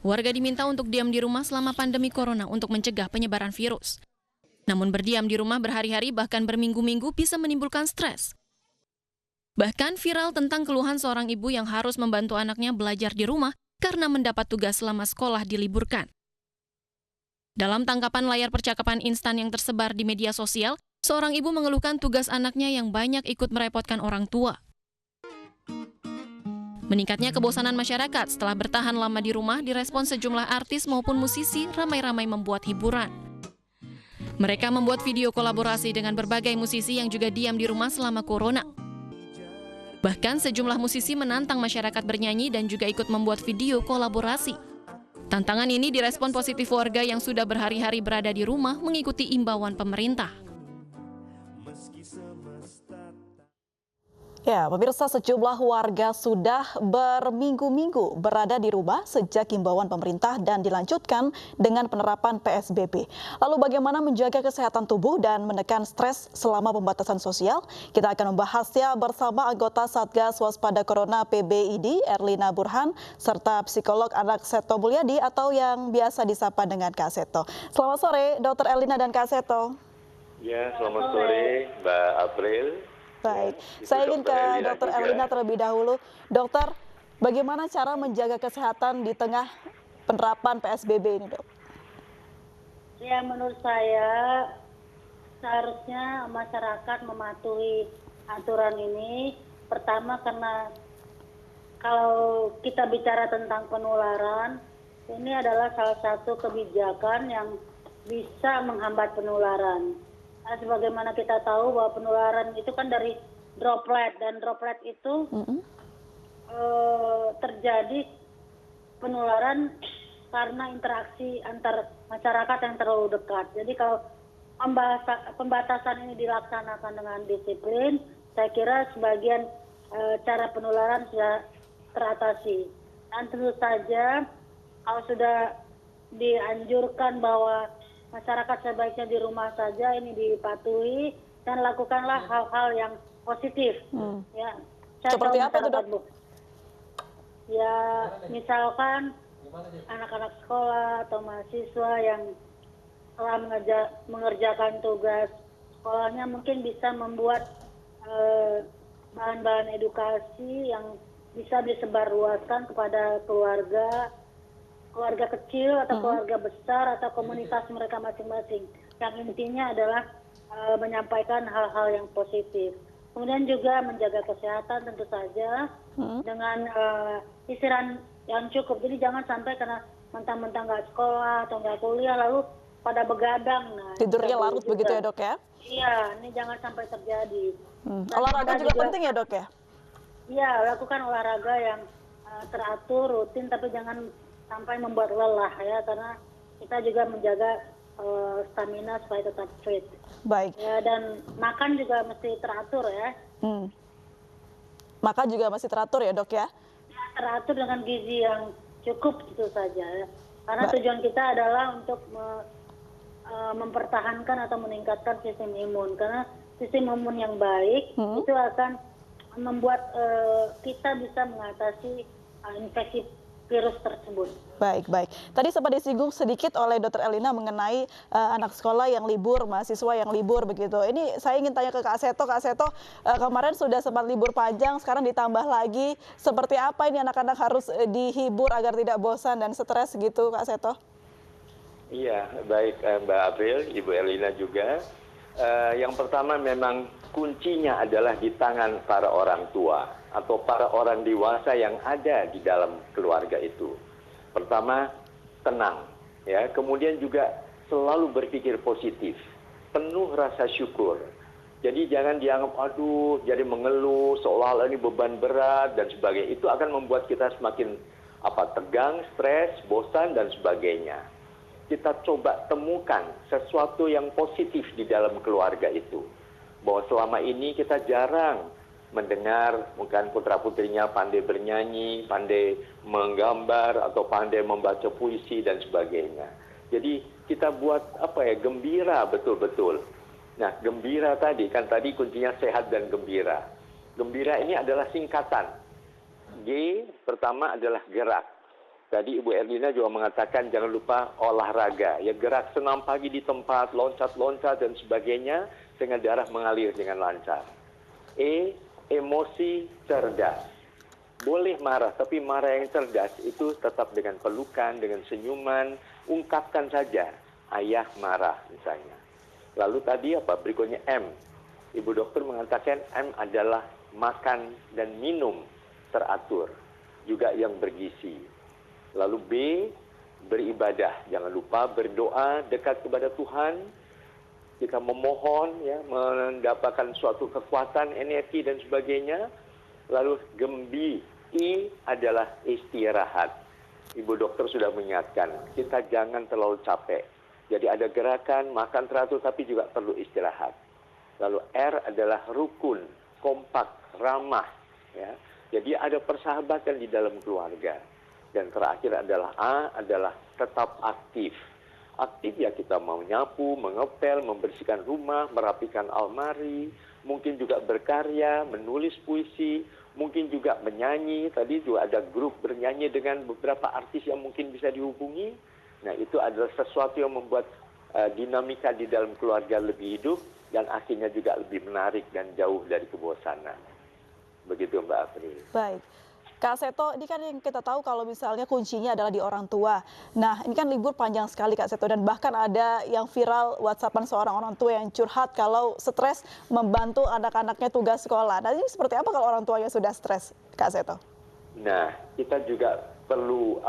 Warga diminta untuk diam di rumah selama pandemi corona untuk mencegah penyebaran virus. Namun berdiam di rumah berhari-hari bahkan berminggu-minggu bisa menimbulkan stres. Bahkan viral tentang keluhan seorang ibu yang harus membantu anaknya belajar di rumah karena mendapat tugas selama sekolah diliburkan. Dalam tangkapan layar percakapan instan yang tersebar di media sosial, seorang ibu mengeluhkan tugas anaknya yang banyak ikut merepotkan orang tua. Meningkatnya kebosanan masyarakat setelah bertahan lama di rumah direspons sejumlah artis maupun musisi ramai-ramai membuat hiburan. Mereka membuat video kolaborasi dengan berbagai musisi yang juga diam di rumah selama corona. Bahkan sejumlah musisi menantang masyarakat bernyanyi dan juga ikut membuat video kolaborasi. Tantangan ini direspon positif warga yang sudah berhari-hari berada di rumah mengikuti imbauan pemerintah. Ya, pemirsa, sejumlah warga sudah berminggu-minggu berada di rumah sejak himbauan pemerintah dan dilanjutkan dengan penerapan PSBB. Lalu bagaimana menjaga kesehatan tubuh dan menekan stres selama pembatasan sosial? Kita akan membahasnya bersama anggota Satgas Waspada Corona PBID, Erlina Burhan, serta psikolog anak Seto Mulyadi atau yang biasa disapa dengan Kak Seto. Selamat sore, Dr. Erlina dan Kak Seto. Ya, selamat sore, Mbak April. Baik, saya ingin ke Dr. Erlina terlebih dahulu. Dokter, bagaimana cara menjaga kesehatan di tengah penerapan PSBB ini, Dok? Ya, menurut saya seharusnya masyarakat mematuhi aturan ini. Pertama karena kalau kita bicara tentang penularan, ini adalah salah satu kebijakan yang bisa menghambat penularan. Nah, sebagaimana kita tahu bahwa penularan itu kan dari droplet, dan droplet itu terjadi penularan karena interaksi antar masyarakat yang terlalu dekat. Jadi kalau pembatasan ini dilaksanakan dengan disiplin, saya kira sebagian cara penularan sudah teratasi. Dan tentu saja kalau sudah dianjurkan bahwa masyarakat sebaiknya di rumah saja, ini dipatuhi dan lakukanlah hal-hal yang positif. Ya, seperti apa itu, Dok? Ya, misalkan anak-anak sekolah atau mahasiswa yang telah mengerjakan tugas sekolahnya mungkin bisa membuat bahan-bahan edukasi yang bisa disebarluaskan kepada keluarga kecil atau keluarga besar atau komunitas mereka masing-masing. Yang intinya adalah menyampaikan hal-hal yang positif. Kemudian juga menjaga kesehatan tentu saja dengan istirahat yang cukup. Jadi jangan sampai karena mentang-mentang nggak sekolah atau nggak kuliah lalu pada begadang. Nah, tidurnya larut juga begitu ya, Dok ya? Iya, ini jangan sampai terjadi. Olahraga juga penting ya, Dok ya? Iya, lakukan olahraga yang teratur, rutin, tapi jangan sampai membuat lelah ya, karena kita juga menjaga stamina supaya tetap fit. Baik. Ya, dan makan juga mesti teratur ya. Makan juga masih teratur ya, Dok ya? Ya, teratur dengan gizi yang cukup itu saja ya. Karena tujuan kita adalah untuk mempertahankan atau meningkatkan sistem imun. Karena sistem imun yang baik itu akan membuat kita bisa mengatasi infeksi virus tersebut. Baik. Tadi sempat disinggung sedikit oleh Dr. Erlina mengenai anak sekolah yang libur, mahasiswa yang libur begitu. Ini saya ingin tanya ke Kak Seto. Kak Seto, kemarin sudah sempat libur panjang, sekarang ditambah lagi. Seperti apa ini anak-anak harus dihibur agar tidak bosan dan stres gitu, Kak Seto? Iya, baik Mbak April, Ibu Erlina juga. Yang pertama memang kuncinya adalah di tangan para orang tua atau para orang dewasa yang ada di dalam keluarga itu. Pertama, tenang, ya. Kemudian juga selalu berpikir positif, penuh rasa syukur. Jadi jangan dianggap aduh, jadi mengeluh seolah-olah ini beban berat dan sebagainya. Itu akan membuat kita semakin tegang, stres, bosan dan sebagainya. Kita coba temukan sesuatu yang positif di dalam keluarga itu. Bahwa selama ini kita jarang mendengar mungkin putra-putrinya pandai bernyanyi, pandai menggambar atau pandai membaca puisi dan sebagainya. Jadi kita buat gembira betul-betul. Nah, gembira tadi kuncinya sehat dan gembira. Gembira ini adalah singkatan. G pertama adalah gerak. Tadi Ibu Erlina juga mengatakan jangan lupa olahraga, ya gerak senam pagi di tempat, loncat-loncat dan sebagainya sehingga darah mengalir dengan lancar. Emosi cerdas. Boleh marah, tapi marah yang cerdas itu tetap dengan pelukan, dengan senyuman, ungkapkan saja, ayah marah misalnya. Lalu tadi apa? Berikutnya M. Ibu dokter mengatakan M adalah makan dan minum teratur, juga yang bergizi. Lalu B, beribadah. Jangan lupa berdoa dekat kepada Tuhan. Kita memohon, ya, mendapatkan suatu kekuatan, energi dan sebagainya. Lalu gembi, I adalah istirahat. Ibu dokter sudah mengingatkan, kita jangan terlalu capek. Jadi ada gerakan, makan teratur, tapi juga perlu istirahat. Lalu R adalah rukun, kompak, ramah. Ya. Jadi ada persahabatan di dalam keluarga. Dan terakhir adalah A, adalah tetap aktif. Aktif ya kita mau nyapu, mengepel, membersihkan rumah, merapikan almari, mungkin juga berkarya, menulis puisi, mungkin juga menyanyi. Tadi juga ada grup bernyanyi dengan beberapa artis yang mungkin bisa dihubungi. Nah itu adalah sesuatu yang membuat dinamika di dalam keluarga lebih hidup dan akhirnya juga lebih menarik dan jauh dari kebosanan. Begitu Mbak April. Baik. Kak Seto, ini kan yang kita tahu kalau misalnya kuncinya adalah di orang tua. Nah, ini kan libur panjang sekali Kak Seto, dan bahkan ada yang viral WhatsAppan seorang orang tua yang curhat kalau stres membantu anak-anaknya tugas sekolah. Nah, ini seperti apa kalau orang tuanya sudah stres, Kak Seto? Nah, kita juga perlu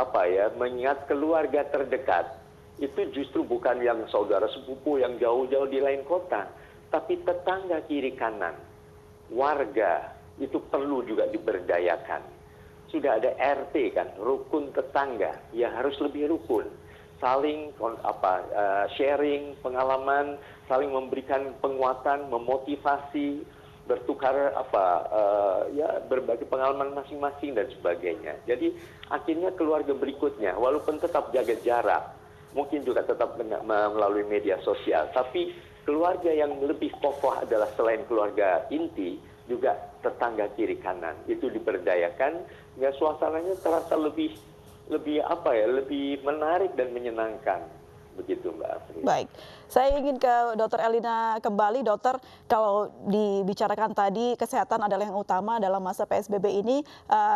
mengingat keluarga terdekat. Itu justru bukan yang saudara sepupu yang jauh-jauh di lain kota, tapi tetangga kiri kanan, warga itu perlu juga diberdayakan. Sudah ada RT kan, rukun tetangga, ya harus lebih rukun. Saling sharing pengalaman, saling memberikan penguatan, memotivasi, bertukar berbagi pengalaman masing-masing dan sebagainya. Jadi akhirnya keluarga berikutnya, walaupun tetap jaga jarak, mungkin juga tetap melalui media sosial, tapi keluarga yang lebih kokoh adalah selain keluarga inti, juga tetangga kiri kanan. Itu diberdayakan, ya suasananya terasa lebih menarik dan menyenangkan. Begitu Mbak Afri. Baik, saya ingin ke Dr. Erlina kembali. Dokter, kalau dibicarakan tadi kesehatan adalah yang utama dalam masa PSBB ini,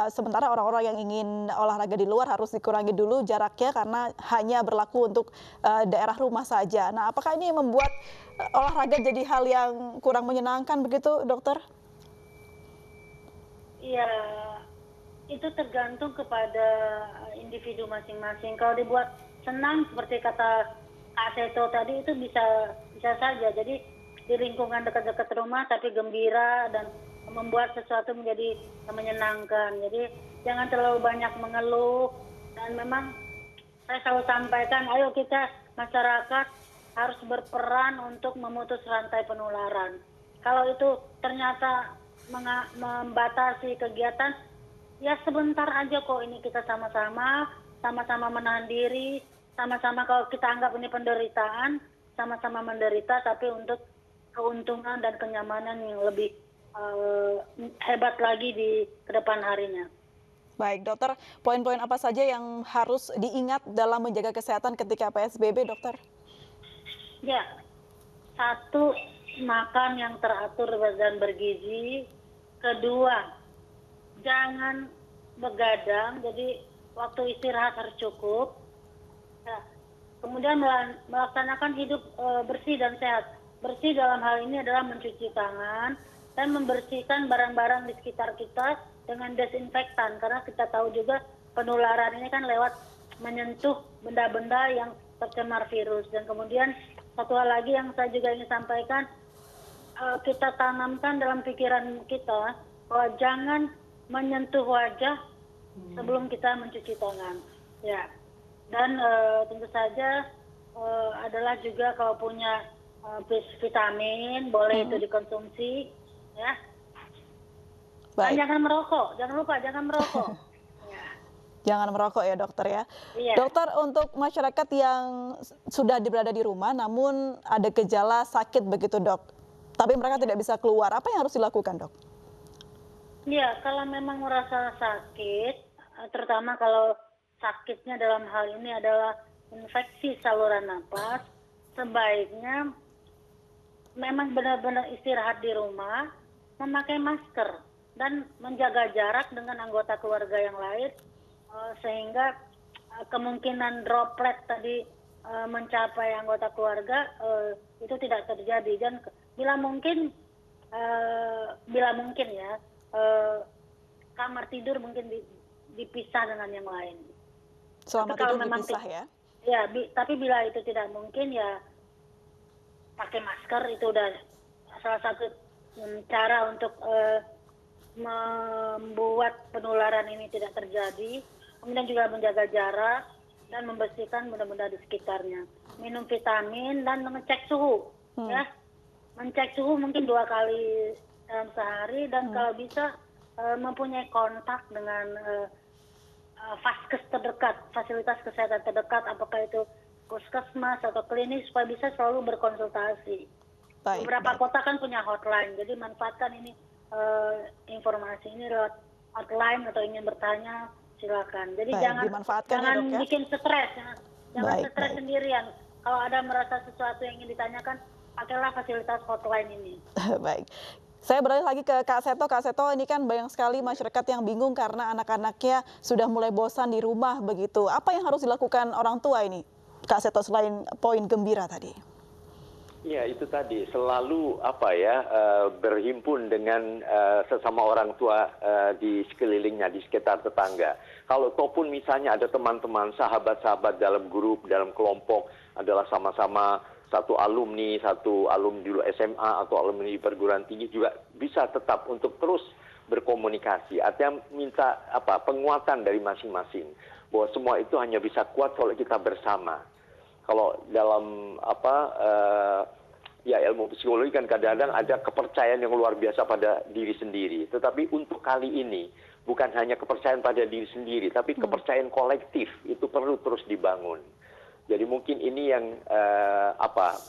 sementara orang-orang yang ingin olahraga di luar harus dikurangi dulu jaraknya karena hanya berlaku untuk daerah rumah saja. Nah, apakah ini membuat olahraga jadi hal yang kurang menyenangkan begitu, dokter? Iya, itu tergantung kepada individu masing-masing. Kalau dibuat senang seperti kata Kak Seto tadi, itu bisa saja. Jadi di lingkungan dekat-dekat rumah tapi gembira dan membuat sesuatu menjadi menyenangkan. Jadi jangan terlalu banyak mengeluh, dan memang saya selalu sampaikan, ayo kita masyarakat harus berperan untuk memutus rantai penularan. Kalau itu ternyata membatasi kegiatan, ya sebentar aja kok, ini kita sama-sama menahan diri, sama-sama kalau kita anggap ini penderitaan, sama-sama menderita, tapi untuk keuntungan dan kenyamanan yang lebih hebat lagi di kedepan harinya. Baik, dokter, poin-poin apa saja yang harus diingat dalam menjaga kesehatan ketika PSBB, dokter? Ya, satu, makan yang teratur dan bergizi. Kedua, jangan begadang, jadi waktu istirahat harus cukup. Ya. Kemudian melaksanakan hidup bersih dan sehat. Bersih dalam hal ini adalah mencuci tangan dan membersihkan barang-barang di sekitar kita dengan desinfektan, karena kita tahu juga penularan ini kan lewat menyentuh benda-benda yang tercemar virus. Dan kemudian satu hal lagi yang saya juga ingin sampaikan, kita tanamkan dalam pikiran kita bahwa jangan menyentuh wajah sebelum kita mencuci tangan. Ya. Dan tentu saja adalah juga kalau punya vitamin boleh itu dikonsumsi, ya. Dan jangan merokok, jangan lupa jangan merokok. Ya. Jangan merokok ya dokter ya. Iya. Dokter, untuk masyarakat yang sudah berada di rumah namun ada gejala sakit begitu dok, tapi mereka tidak bisa keluar, apa yang harus dilakukan dok? Iya, kalau memang merasa sakit, terutama kalau sakitnya dalam hal ini adalah infeksi saluran napas, sebaiknya memang benar-benar istirahat di rumah, memakai masker, dan menjaga jarak dengan anggota keluarga yang lain, sehingga kemungkinan droplet tadi mencapai anggota keluarga itu tidak terjadi. Dan bila mungkin ya, kamar tidur mungkin dipisah dengan yang lain. Selama Tapi kalau tidur memang dipisah ya? Ya, tapi bila itu tidak mungkin ya pakai masker, itu udah salah satu cara untuk membuat penularan ini tidak terjadi. Kemudian juga menjaga jarak dan membersihkan benda-benda di sekitarnya. Minum vitamin dan mengecek suhu, ya. Mencek suhu mungkin 2 kali dalam sehari, dan kalau bisa mempunyai kontak dengan vaskes terdekat, fasilitas kesehatan terdekat, apakah itu puskesmas atau klinik, supaya bisa selalu berkonsultasi. Beberapa kota kan punya hotline, jadi manfaatkan ini informasi ini lewat hotline, atau ingin bertanya silakan. Jadi jangan bikin stres, jangan stres sendirian. Kalau ada merasa sesuatu yang ingin ditanyakan, pakailah fasilitas hotline ini. Baik. Saya beralih lagi ke Kak Seto. Kak Seto, ini kan banyak sekali masyarakat yang bingung karena anak-anaknya sudah mulai bosan di rumah begitu. Apa yang harus dilakukan orang tua ini, Kak Seto, selain poin gembira tadi? Ya, itu tadi selalu berhimpun dengan sesama orang tua di sekelilingnya, di sekitar tetangga. Kalau ataupun misalnya ada teman-teman, sahabat-sahabat dalam grup, dalam kelompok adalah sama-sama satu alumni dulu SMA atau alumni di perguruan tinggi, juga bisa tetap untuk terus berkomunikasi. Artinya minta penguatan dari masing-masing, bahwa semua itu hanya bisa kuat kalau kita bersama. Kalau dalam ilmu psikologi kan kadang-kadang ada kepercayaan yang luar biasa pada diri sendiri. Tetapi untuk kali ini bukan hanya kepercayaan pada diri sendiri, tapi kepercayaan kolektif itu perlu terus dibangun. Jadi mungkin ini yang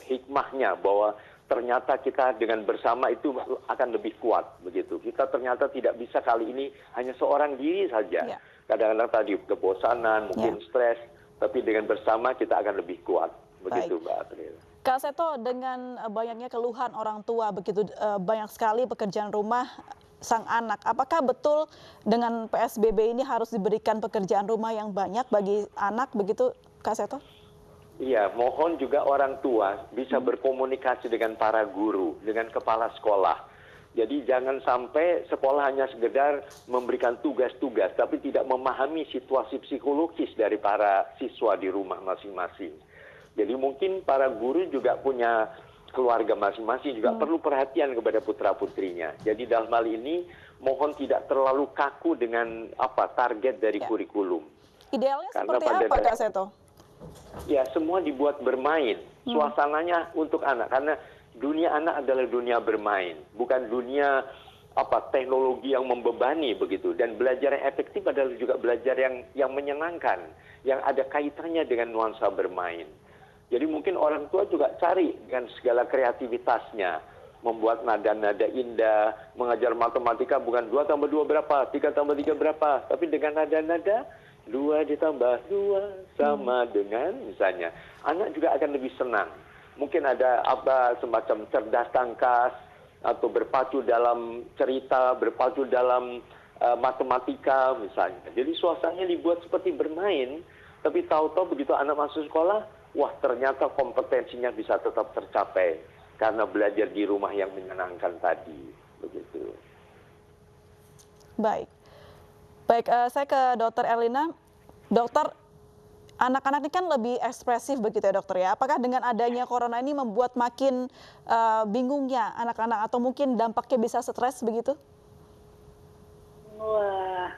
hikmahnya, bahwa ternyata kita dengan bersama itu akan lebih kuat begitu. Kita ternyata tidak bisa kali ini hanya seorang diri saja. Kadang-kadang tadi kebosanan, mungkin stres, tapi dengan bersama kita akan lebih kuat. Begitu, Mbak April. Kak Seto, dengan banyaknya keluhan orang tua begitu banyak sekali pekerjaan rumah sang anak, apakah betul dengan PSBB ini harus diberikan pekerjaan rumah yang banyak bagi anak begitu, Kak Seto? Iya, mohon juga orang tua bisa berkomunikasi dengan para guru, dengan kepala sekolah. Jadi jangan sampai sekolah hanya sekedar memberikan tugas-tugas, tapi tidak memahami situasi psikologis dari para siswa di rumah masing-masing. Jadi mungkin para guru juga punya keluarga masing-masing, juga perlu perhatian kepada putra-putrinya. Jadi dalam hal ini mohon tidak terlalu kaku dengan target dari kurikulum. Idealnya seperti apa, Kak Seto? Ya, semua dibuat bermain, suasananya untuk anak, karena dunia anak adalah dunia bermain, bukan dunia teknologi yang membebani begitu. Dan belajar yang efektif adalah juga belajar yang menyenangkan, yang ada kaitannya dengan nuansa bermain. Jadi mungkin orang tua juga cari dengan segala kreativitasnya, membuat nada-nada indah, mengajar matematika bukan 2 tambah 2 berapa, 3 tambah 3 berapa, tapi dengan nada-nada 2 ditambah 2 sama dengan, misalnya. Anak juga akan lebih senang. Mungkin ada semacam cerdas tangkas, atau berpacu dalam cerita, berpacu dalam matematika misalnya. Jadi suasananya dibuat seperti bermain, tapi tahu-tahu begitu anak masuk sekolah, wah ternyata kompetensinya bisa tetap tercapai karena belajar di rumah yang menyenangkan tadi. Begitu. Baik, saya ke Dokter Erlina. Dokter, anak-anak ini kan lebih ekspresif begitu ya dokter ya. Apakah dengan adanya corona ini membuat makin bingungnya anak-anak, atau mungkin dampaknya bisa stres begitu? Wah,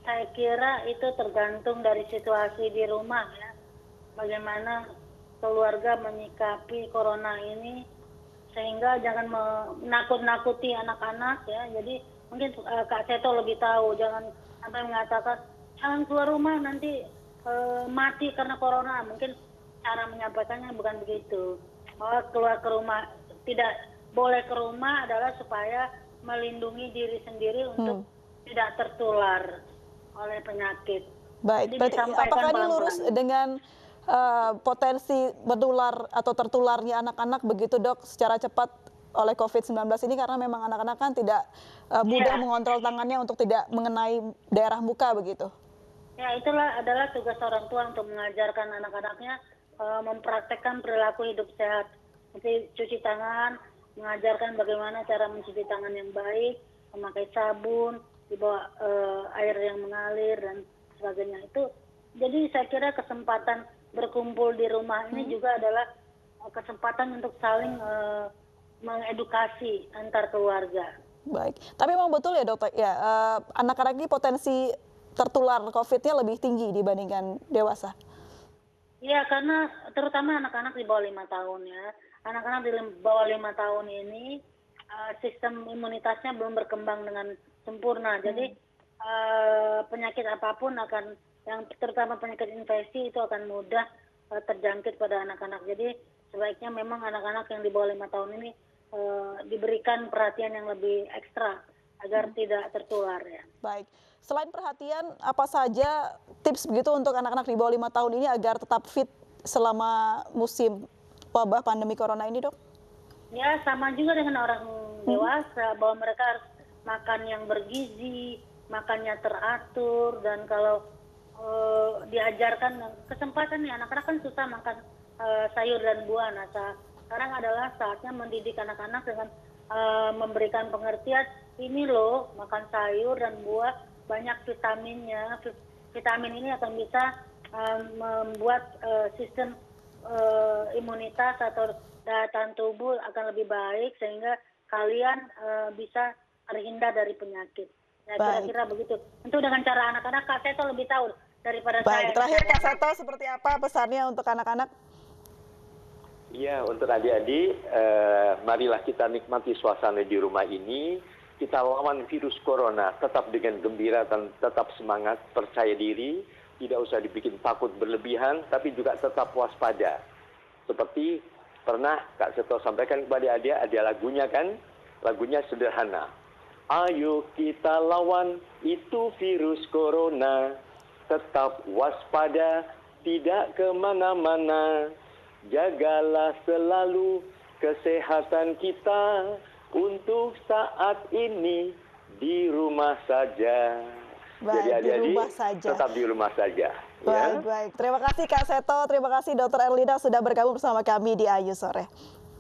saya kira itu tergantung dari situasi di rumah ya. Bagaimana keluarga menyikapi corona ini, sehingga jangan menakut-nakuti anak-anak ya. Jadi mungkin Kak Seto lebih tahu, jangan sampai mengatakan jangan keluar rumah nanti mati karena corona. Mungkin cara menyampaikannya bukan begitu. Bahwa keluar ke rumah, tidak boleh ke rumah adalah supaya melindungi diri sendiri untuk tidak tertular. oleh penyakit. Baik, Jadi berarti disampaikan apakah ini pelan-pelan. lurus dengan potensi menular atau tertularnya anak-anak begitu dok secara cepat oleh COVID-19 ini karena memang anak-anak kan tidak mudah Iya. mengontrol tangannya untuk tidak mengenai daerah muka begitu. Ya, itulah adalah tugas orang tua untuk mengajarkan anak-anaknya mempraktekkan perilaku hidup sehat. Seperti cuci tangan, mengajarkan bagaimana cara mencuci tangan yang baik, memakai sabun, di bawah air yang mengalir dan sebagainya. Itu jadi saya kira kesempatan berkumpul di rumah ini juga adalah kesempatan untuk saling mengedukasi antar keluarga. Baik, tapi memang betul ya dokter ya anak-anak ini potensi tertular COVID-nya lebih tinggi dibandingkan dewasa. Iya, karena terutama anak-anak di bawah 5 tahun ya. Anak-anak di bawah 5 tahun ini sistem imunitasnya belum berkembang dengan sempurna. Jadi penyakit apapun akan, yang terutama penyakit infeksi itu akan mudah terjangkit pada anak-anak. Jadi sebaiknya memang anak-anak yang di bawah 5 tahun ini diberikan perhatian yang lebih ekstra agar tidak tertular ya. Baik, selain perhatian apa saja tips begitu untuk anak-anak di bawah 5 tahun ini agar tetap fit selama musim wabah pandemi corona ini dok? Ya, sama juga dengan orang dewasa, bahwa mereka harus makan yang bergizi, makannya teratur, dan kalau diajarkan kesempatan nih, anak-anak kan susah makan sayur dan buah. Nah, sekarang adalah saatnya mendidik anak-anak dengan memberikan pengertian, ini loh makan sayur dan buah banyak vitaminnya. Vitamin ini akan bisa membuat sistem imunitas atau daya tahan tubuh akan lebih baik sehingga kalian bisa terhindar dari penyakit. Ya, kira-kira begitu. Tentu dengan cara anak-anak, Kak Seto lebih tahu daripada saya. Baik, terakhir Kak Seto seperti apa pesannya untuk anak-anak? Iya, untuk adik-adik, marilah kita nikmati suasana di rumah ini. Kita lawan virus corona tetap dengan gembira dan tetap semangat, percaya diri, tidak usah dibikin takut berlebihan, tapi juga tetap waspada. Seperti pernah Kak Seto sampaikan kepada adik, ada lagunya kan? Lagunya sederhana. Ayo kita lawan itu virus corona, tetap waspada, tidak kemana-mana. Jagalah selalu kesehatan kita, untuk saat ini di rumah saja. Baik, Jadi di rumah adik-adik saja. tetap di rumah saja. Baik, baik. Terima kasih Kak Seto, terima kasih Dr. Erlina sudah bergabung bersama kami di Ayu Sore.